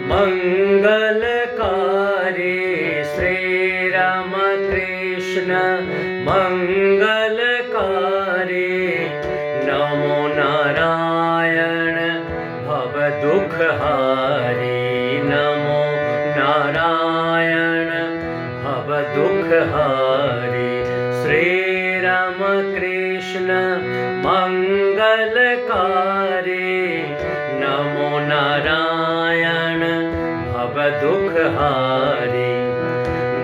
मंगलकारी श्रीरामकृष्ण मंगलकारी। नमो नारायण भवदुःखहारी, नमो नारायण भवदुःखहारी। श्रीरामकृष्ण मंगलकारी, नमो नारायण भवदुःखहारी।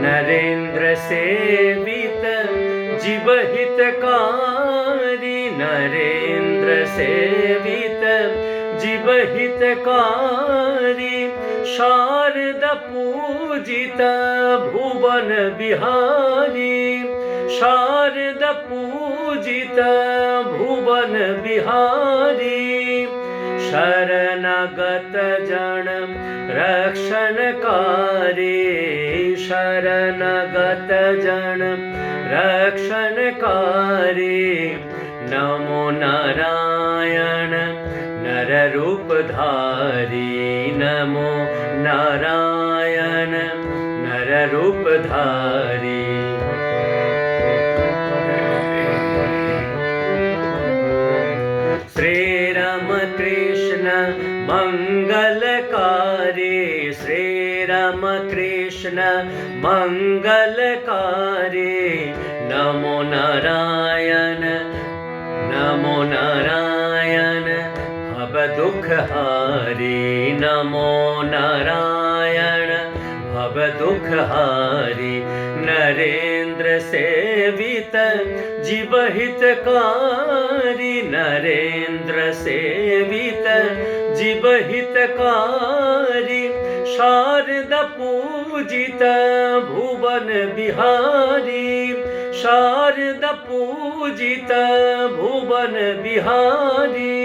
नरेंद्र सेवित जीवहितकारी, नरेंद्र सेवित जीवहितकारी। शारद पूजित भुवन बिहारी, शारद पूजित भुवन बिहारी। शरणगत जन रक्षणकारी, शरणगत जन रक्षणकारी। नमो नारायण नररूपधारी, नमो नारायण नररूपधारी। श्रीरामकृष्ण मंगलकारी, श्रीरामकृष्ण मंगलकारी। नमो नारायण, नमो नारायण भवदुःखहारी, नमो नारायण भवदुःखहारी। नरेंद्र सेवित जीवहितकारी, नरेंद्र सेवित जीवहितकारी। शारद पूजित भुवन बिहारी, शारद पूजित भुवन बिहारी।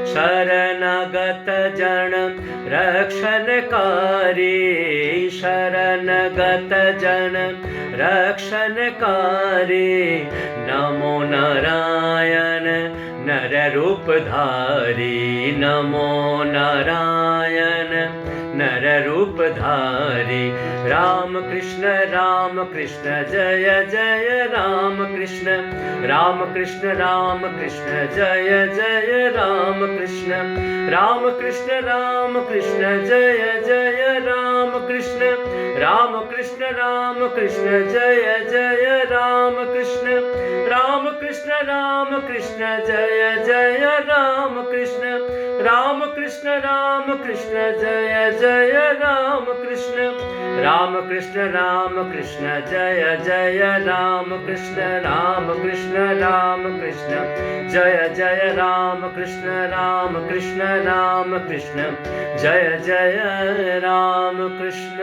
शरणगत जन रक्षणकारी, शरणगत जन रक्षणकारी। नमो नारायण नररूपधारी, नमो नारायण नररूपधारी। राम कृष्ण जय जय राम कृष्ण, राम कृष्ण जय जय राम कृष्ण, राम कृष्ण जय जय राम कृष्ण, राम कृष्ण जय जय राम कृष्ण, राम कृष्ण जय जय राम कृष्ण, राम कृष्ण जय जय राम कृष्ण, राम कृष्ण जय जय राम कृष्ण, राम कृष्ण जय जय राम कृष्ण, राम कृष्ण जय जय राम कृष्ण।